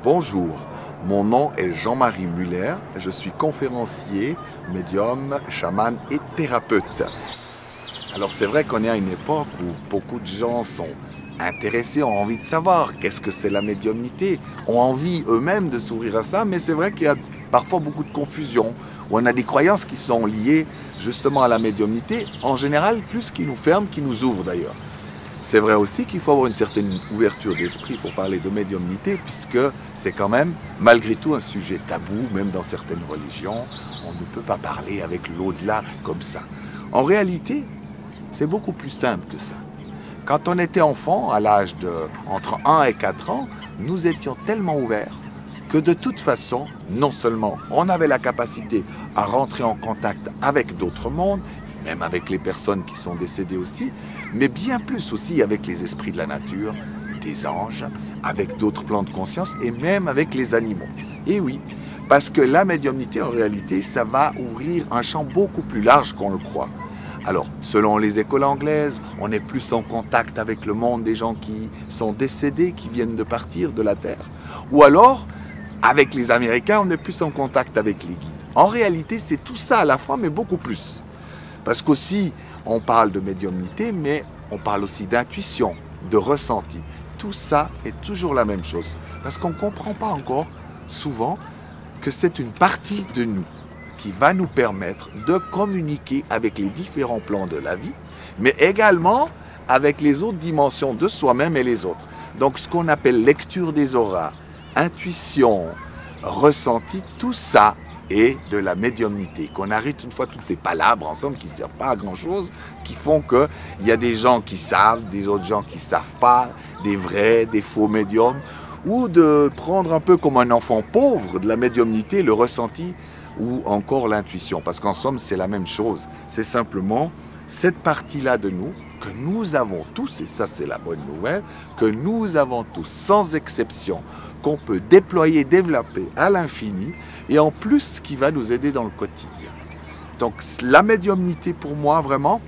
Bonjour, mon nom est Jean-Marie Muller, je suis conférencier, médium, chaman et thérapeute. Alors c'est vrai qu'on est à une époque où beaucoup de gens sont intéressés, ont envie de savoir qu'est-ce que c'est la médiumnité, ont envie eux-mêmes de s'ouvrir à ça, mais c'est vrai qu'il y a parfois beaucoup de confusion, où on a des croyances qui sont liées justement à la médiumnité, en général plus qui nous ferment, qui nous ouvrent d'ailleurs. C'est vrai aussi qu'il faut avoir une certaine ouverture d'esprit pour parler de médiumnité, puisque c'est quand même, malgré tout, un sujet tabou, même dans certaines religions. On ne peut pas parler avec l'au-delà comme ça. En réalité, c'est beaucoup plus simple que ça. Quand on était enfant, à l'âge de entre 1 et 4 ans, nous étions tellement ouverts que de toute façon, non seulement on avait la capacité à rentrer en contact avec d'autres mondes, même avec les personnes qui sont décédées aussi, mais bien plus aussi avec les esprits de la nature, des anges, avec d'autres plans de conscience et même avec les animaux. Et oui, parce que la médiumnité, en réalité, ça va ouvrir un champ beaucoup plus large qu'on le croit. Alors, selon les écoles anglaises, on est plus en contact avec le monde des gens qui sont décédés, qui viennent de partir de la Terre. Ou alors, avec les Américains, on est plus en contact avec les guides. En réalité, c'est tout ça à la fois, mais beaucoup plus. Parce qu'aussi, on parle de médiumnité, mais on parle aussi d'intuition, de ressenti. Tout ça est toujours la même chose. Parce qu'on ne comprend pas encore, souvent, que c'est une partie de nous qui va nous permettre de communiquer avec les différents plans de la vie, mais également avec les autres dimensions de soi-même et les autres. Donc ce qu'on appelle lecture des auras, intuition, ressenti, tout ça et de la médiumnité, qu'on arrête une fois toutes ces palabres en somme qui ne servent pas à grand chose, qui font qu'il y a des gens qui savent, des autres gens qui ne savent pas, des vrais, des faux médiums, ou de prendre un peu comme un enfant pauvre de la médiumnité, le ressenti ou encore l'intuition, parce qu'en somme c'est la même chose, c'est simplement cette partie-là de nous que nous avons tous, et ça c'est la bonne nouvelle, que nous avons tous sans exception, qu'on peut déployer, développer à l'infini, et en plus qui va nous aider dans le quotidien. Donc la médiumnité pour moi vraiment,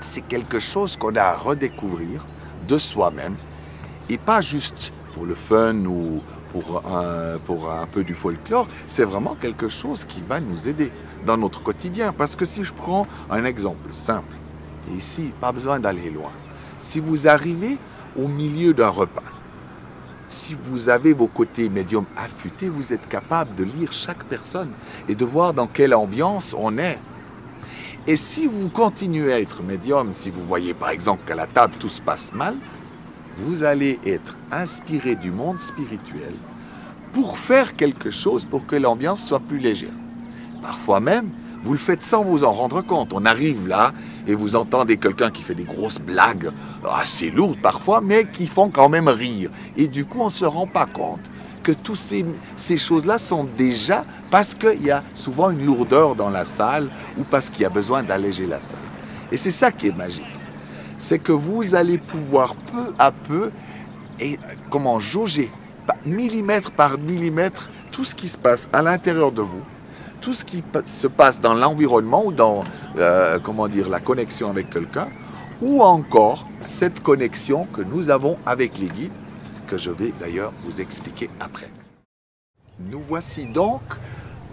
c'est quelque chose qu'on a à redécouvrir de soi-même, et pas juste pour le fun ou pour un peu du folklore, c'est vraiment quelque chose qui va nous aider dans notre quotidien. Parce que si je prends un exemple simple, et ici, pas besoin d'aller loin, si vous arrivez au milieu d'un repas, si vous avez vos côtés médiums affûtés, vous êtes capable de lire chaque personne et de voir dans quelle ambiance on est. Et si vous continuez à être médium, si vous voyez par exemple qu'à la table tout se passe mal, vous allez être inspiré du monde spirituel pour faire quelque chose pour que l'ambiance soit plus légère. Parfois même, vous le faites sans vous en rendre compte. On arrive là et vous entendez quelqu'un qui fait des grosses blagues, assez lourdes parfois, mais qui font quand même rire. Et du coup, on ne se rend pas compte que toutes ces choses-là sont déjà parce qu'il y a souvent une lourdeur dans la salle ou parce qu'il y a besoin d'alléger la salle. Et c'est ça qui est magique. C'est que vous allez pouvoir peu à peu jauger millimètre par millimètre tout ce qui se passe à l'intérieur de vous, tout ce qui se passe dans l'environnement ou dans la connexion avec quelqu'un, ou encore cette connexion que nous avons avec les guides, que je vais d'ailleurs vous expliquer après. Nous voici donc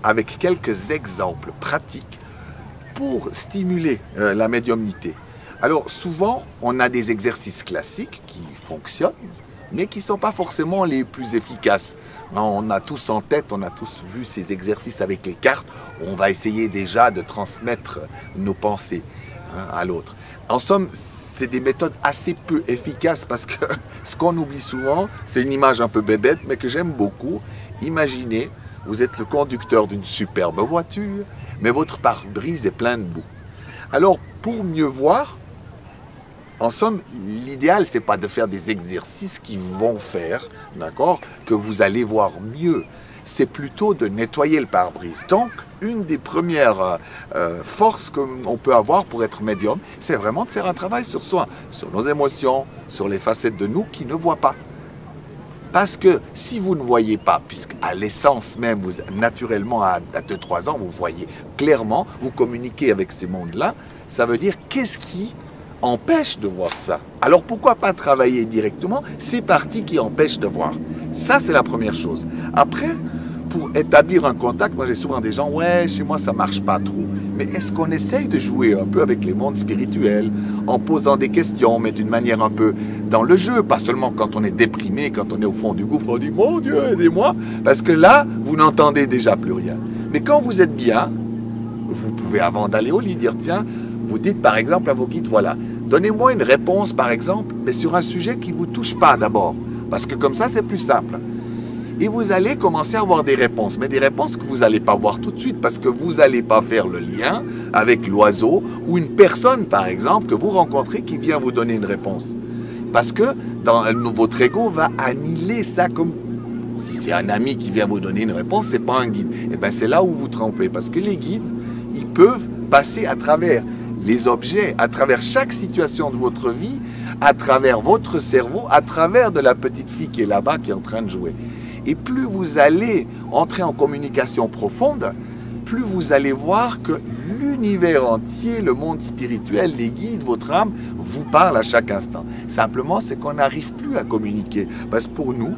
avec quelques exemples pratiques pour stimuler la médiumnité. Alors souvent, on a des exercices classiques qui fonctionnent, mais qui ne sont pas forcément les plus efficaces. On a tous en tête, on a tous vu ces exercices avec les cartes, où on va essayer déjà de transmettre nos pensées à l'autre. En somme, c'est des méthodes assez peu efficaces parce que ce qu'on oublie souvent, c'est une image un peu bébête, mais que j'aime beaucoup. Imaginez, vous êtes le conducteur d'une superbe voiture, mais votre pare-brise est plein de boue. Alors, pour mieux voir, en somme, l'idéal, ce n'est pas de faire des exercices qui vont faire, d'accord, que vous allez voir mieux. C'est plutôt de nettoyer le pare-brise. Donc, une des premières forces qu'on peut avoir pour être médium, c'est vraiment de faire un travail sur soi, sur nos émotions, sur les facettes de nous qui ne voient pas. Parce que si vous ne voyez pas, puisqu'à l'essence même, naturellement à 2-3 ans, vous voyez clairement, vous communiquez avec ces mondes-là, ça veut dire qu'est-ce qui empêchent de voir ça. Alors pourquoi pas travailler directement ces parties qui empêchent de voir? Ça, c'est la première chose. Après, pour établir un contact, moi j'ai souvent des gens, ouais, chez moi ça marche pas trop. Mais est-ce qu'on essaye de jouer un peu avec les mondes spirituels, en posant des questions, mais d'une manière un peu dans le jeu, pas seulement quand on est déprimé, quand on est au fond du gouffre, on dit, mon Dieu, aidez-moi, parce que là, vous n'entendez déjà plus rien. Mais quand vous êtes bien, vous pouvez, avant d'aller au lit, dire, tiens, vous dites par exemple à vos guides, voilà, donnez-moi une réponse par exemple, mais sur un sujet qui ne vous touche pas d'abord, parce que comme ça c'est plus simple. Et vous allez commencer à avoir des réponses, mais des réponses que vous n'allez pas voir tout de suite, parce que vous n'allez pas faire le lien avec l'oiseau ou une personne par exemple que vous rencontrez qui vient vous donner une réponse. Parce que votre ego va annihiler ça comme... Si c'est un ami qui vient vous donner une réponse, c'est pas un guide. Et bien c'est là où vous vous trompez, parce que les guides, ils peuvent passer à travers les objets, à travers chaque situation de votre vie, à travers votre cerveau, à travers de la petite fille qui est là-bas, qui est en train de jouer. Et plus vous allez entrer en communication profonde, plus vous allez voir que l'univers entier, le monde spirituel, les guides, votre âme, vous parlent à chaque instant. Simplement, c'est qu'on n'arrive plus à communiquer. Parce que pour nous,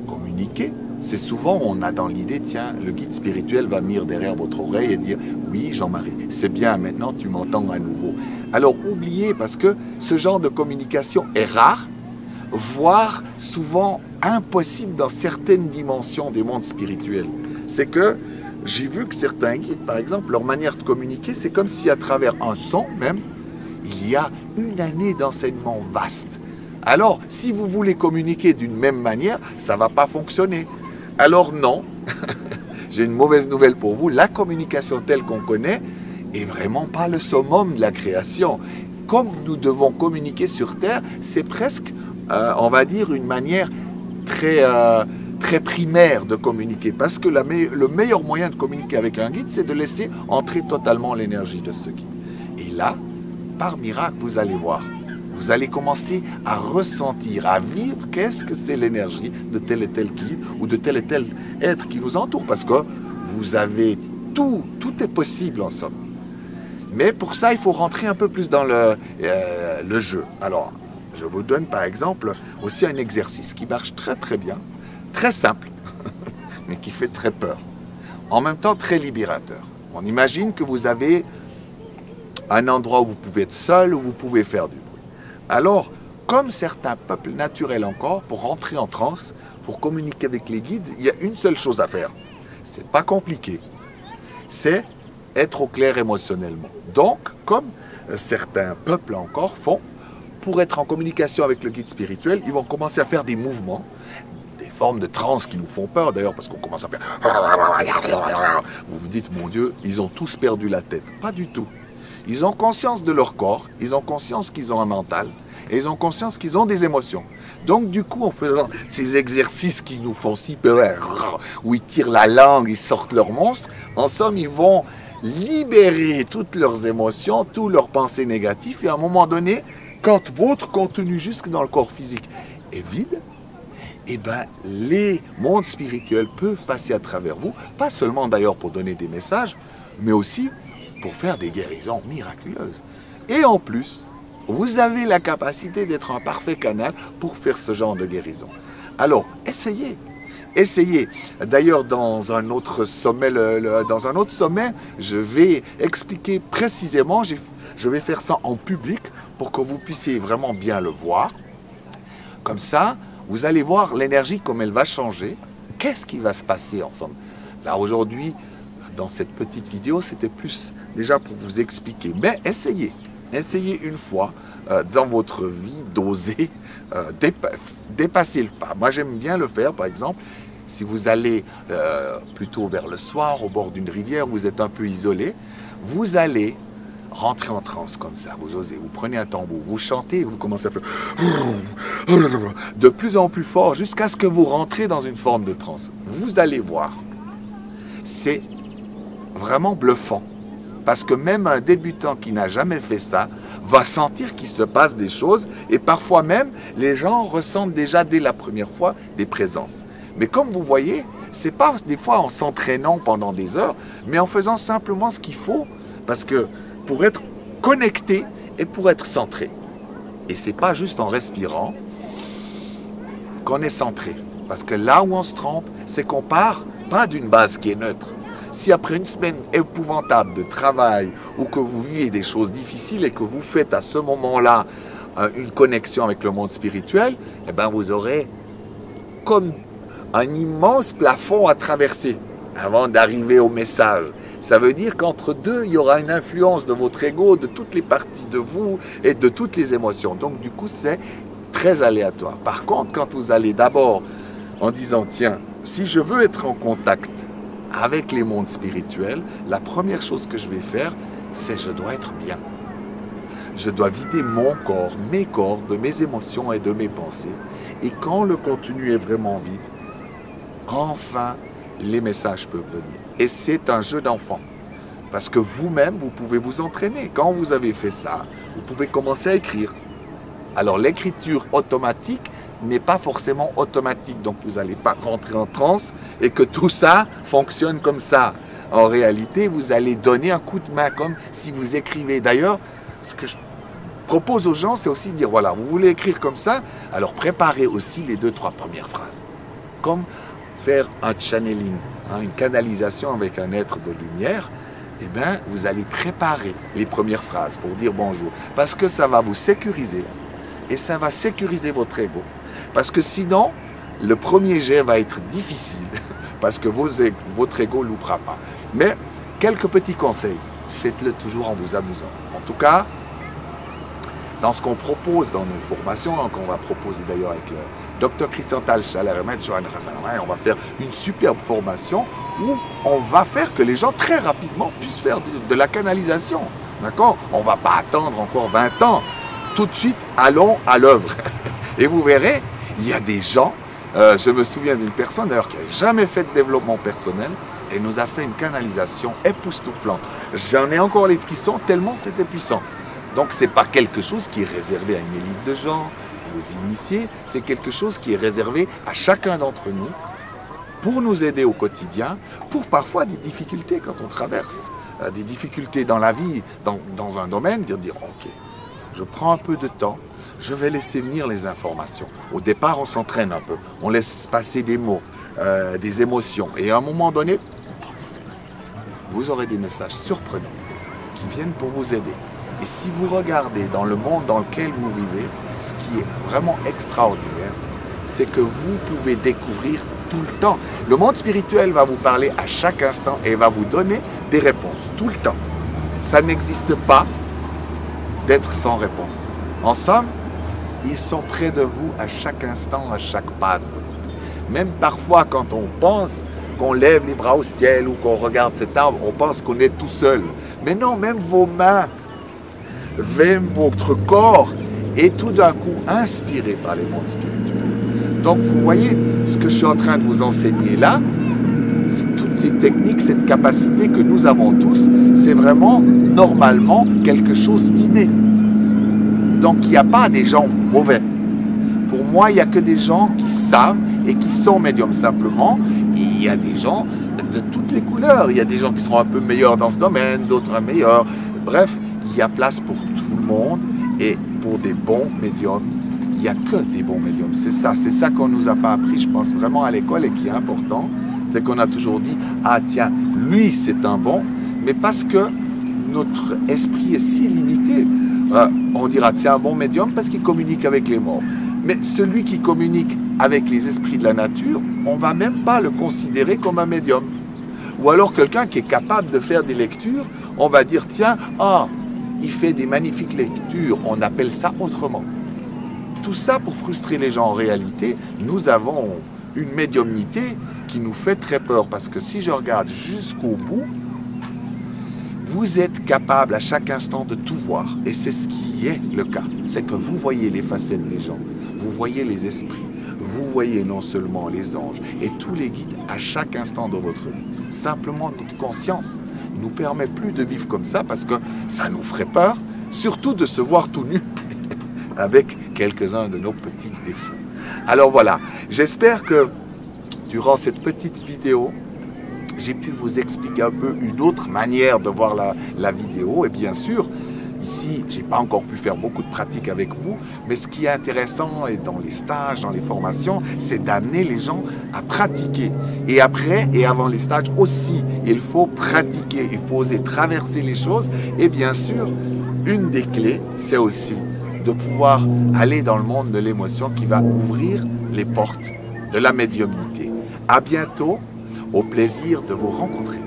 communiquer, c'est souvent, on a dans l'idée, tiens, le guide spirituel va venir derrière votre oreille et dire, oui, Jean-Marie, c'est bien, maintenant tu m'entends à nouveau. Alors oubliez, parce que ce genre de communication est rare, voire souvent impossible dans certaines dimensions des mondes spirituels. C'est que j'ai vu que certains guides, par exemple, leur manière de communiquer, c'est comme si à travers un son même, il y a une année d'enseignement vaste. Alors, si vous voulez communiquer d'une même manière, ça ne va pas fonctionner. Alors non, j'ai une mauvaise nouvelle pour vous, la communication telle qu'on connaît est vraiment pas le summum de la création. Comme nous devons communiquer sur Terre, c'est presque, on va dire, une manière très primaire de communiquer. Parce que le meilleur moyen de communiquer avec un guide, c'est de laisser entrer totalement l'énergie de ce guide. Et là, par miracle, vous allez voir. Vous allez commencer à ressentir, à vivre qu'est-ce que c'est l'énergie de tel et tel guide ou de tel et tel être qui nous entoure. Parce que vous avez tout est possible en somme. Mais pour ça, il faut rentrer un peu plus dans le jeu. Alors, je vous donne par exemple aussi un exercice qui marche très très bien, très simple, mais qui fait très peur. En même temps, très libérateur. On imagine que vous avez un endroit où vous pouvez être seul, où vous pouvez faire du bruit. Alors, comme certains peuples naturels encore, pour rentrer en transe, pour communiquer avec les guides, il y a une seule chose à faire. C'est pas compliqué. C'est être au clair émotionnellement. Donc, comme certains peuples encore font, pour être en communication avec le guide spirituel, ils vont commencer à faire des mouvements, des formes de transe qui nous font peur d'ailleurs, parce qu'on commence à faire... Vous vous dites, mon Dieu, ils ont tous perdu la tête. Pas du tout. Ils ont conscience de leur corps, ils ont conscience qu'ils ont un mental, et ils ont conscience qu'ils ont des émotions. Donc du coup, en faisant ces exercices qui nous font si peur, où ils tirent la langue, ils sortent leurs monstres, en somme, ils vont libérer toutes leurs émotions, tous leurs pensées négatives, et à un moment donné, quand votre contenu jusque dans le corps physique est vide, eh ben, les mondes spirituels peuvent passer à travers vous, pas seulement d'ailleurs pour donner des messages, mais aussi pour faire des guérisons miraculeuses. Et en plus, vous avez la capacité d'être un parfait canal pour faire ce genre de guérison. Alors, essayez. Essayez. D'ailleurs, dans un autre sommet, je vais expliquer précisément, je vais faire ça en public pour que vous puissiez vraiment bien le voir. Comme ça, vous allez voir l'énergie comme elle va changer. Qu'est-ce qui va se passer ensemble? Là, aujourd'hui, dans cette petite vidéo, c'était plus déjà pour vous expliquer. Mais essayez. Essayez une fois dans votre vie d'oser dépasser le pas. Moi, j'aime bien le faire, par exemple. Si vous allez plutôt vers le soir, au bord d'une rivière, vous êtes un peu isolé, vous allez rentrer en transe comme ça, vous osez, vous prenez un tambour, vous chantez et vous commencez à faire de plus en plus fort jusqu'à ce que vous rentrez dans une forme de transe. Vous allez voir, c'est vraiment bluffant. Parce que même un débutant qui n'a jamais fait ça va sentir qu'il se passe des choses et parfois même les gens ressentent déjà dès la première fois des présences. Mais comme vous voyez, c'est pas des fois en s'entraînant pendant des heures, mais en faisant simplement ce qu'il faut parce que pour être connecté et pour être centré. Et ce n'est pas juste en respirant qu'on est centré. Parce que là où on se trompe, c'est qu'on part pas d'une base qui est neutre. Si après une semaine épouvantable de travail ou que vous vivez des choses difficiles et que vous faites à ce moment-là une connexion avec le monde spirituel, eh ben vous aurez comme un immense plafond à traverser avant d'arriver au message. Ça veut dire qu'entre deux, il y aura une influence de votre ego, de toutes les parties de vous et de toutes les émotions. Donc du coup, c'est très aléatoire. Par contre, quand vous allez d'abord en disant, tiens, si je veux être en contact avec les mondes spirituels, la première chose que je vais faire, c'est je dois être bien. Je dois vider mon corps, mes corps, de mes émotions et de mes pensées. Et quand le contenu est vraiment vide, enfin, les messages peuvent venir. Et c'est un jeu d'enfant. Parce que vous-même, vous pouvez vous entraîner. Quand vous avez fait ça, vous pouvez commencer à écrire. Alors l'écriture automatique n'est pas forcément automatique. Donc vous n'allez pas rentrer en transe et que tout ça fonctionne comme ça. En réalité, vous allez donner un coup de main comme si vous écrivez. D'ailleurs, ce que je propose aux gens, c'est aussi de dire, voilà, vous voulez écrire comme ça, alors préparez aussi les 2-3 premières phrases. Comme faire un channeling, une canalisation avec un être de lumière, eh bien, vous allez préparer les premières phrases pour dire bonjour. Parce que ça va vous sécuriser et ça va sécuriser votre ego. Parce que sinon, le premier jet va être difficile parce que votre ego ne loupera pas. Mais quelques petits conseils, faites-le toujours en vous amusant. En tout cas, dans ce qu'on propose dans nos formations, qu'on va proposer d'ailleurs avec le Dr Christian Talchaler et Maître Johan Razanamay, on va faire une superbe formation où on va faire que les gens très rapidement puissent faire de la canalisation. D'accord? On ne va pas attendre encore 20 ans. Tout de suite, allons à l'œuvre. Et vous verrez, il y a des gens, je me souviens d'une personne d'ailleurs qui n'a jamais fait de développement personnel et nous a fait une canalisation époustouflante. J'en ai encore les frissons tellement c'était puissant. Donc ce n'est pas quelque chose qui est réservé à une élite de gens, aux initiés, c'est quelque chose qui est réservé à chacun d'entre nous pour nous aider au quotidien, pour parfois des difficultés quand on traverse, des difficultés dans la vie, dans un domaine, dire ok, je prends un peu de temps, je vais laisser venir les informations. Au départ, on s'entraîne un peu, on laisse passer des mots, des émotions, et à un moment donné, vous aurez des messages surprenants qui viennent pour vous aider. Et si vous regardez dans le monde dans lequel vous vivez, ce qui est vraiment extraordinaire, c'est que vous pouvez découvrir tout le temps. Le monde spirituel va vous parler à chaque instant et va vous donner des réponses tout le temps. Ça n'existe pas d'être sans réponse. En somme, ils sont près de vous à chaque instant, à chaque pas de votre vie. Même parfois quand on pense qu'on lève les bras au ciel ou qu'on regarde cet arbre, on pense qu'on est tout seul. Mais non, même vos mains, même votre corps est tout d'un coup inspiré par les mondes spirituels. Donc vous voyez, ce que je suis en train de vous enseigner là, toutes ces techniques, cette capacité que nous avons tous, c'est vraiment normalement quelque chose d'inné. Donc il n'y a pas des gens mauvais. Pour moi, il n'y a que des gens qui savent et qui sont médiums simplement. Et il y a des gens de toutes les couleurs. Il y a des gens qui seront un peu meilleurs dans ce domaine, d'autres meilleurs. Bref, il y a place pour tout le monde et pour des bons médiums. Il n'y a que des bons médiums. C'est ça qu'on ne nous a pas appris, je pense, vraiment à l'école et qui est important. C'est qu'on a toujours dit, ah tiens, lui c'est un bon, mais parce que notre esprit est si limité, on dira, c'est un bon médium parce qu'il communique avec les morts. Mais celui qui communique avec les esprits de la nature, on ne va même pas le considérer comme un médium. Ou alors quelqu'un qui est capable de faire des lectures, on va dire, tiens, il fait des magnifiques lectures, on appelle ça autrement. Tout ça pour frustrer les gens. En réalité, nous avons une médiumnité qui nous fait très peur, parce que si je regarde jusqu'au bout, vous êtes capable à chaque instant de tout voir. Et c'est ce qui est le cas. C'est que vous voyez les facettes des gens, vous voyez les esprits, vous voyez non seulement les anges et tous les guides à chaque instant de votre vie. Simplement, notre conscience ne nous permet plus de vivre comme ça parce que ça nous ferait peur, surtout de se voir tout nu avec quelques-uns de nos petits défauts. Alors voilà, j'espère que durant cette petite vidéo, j'ai pu vous expliquer un peu une autre manière de voir la vidéo. Et bien sûr, Ici, j'ai pas encore pu faire beaucoup de pratiques avec vous, mais ce qui est intéressant et dans les stages, dans les formations, c'est d'amener les gens à pratiquer. Et après et avant les stages aussi, il faut pratiquer, il faut oser traverser les choses. Et bien sûr, une des clés, c'est aussi de pouvoir aller dans le monde de l'émotion qui va ouvrir les portes de la médiumnité. À bientôt, au plaisir de vous rencontrer.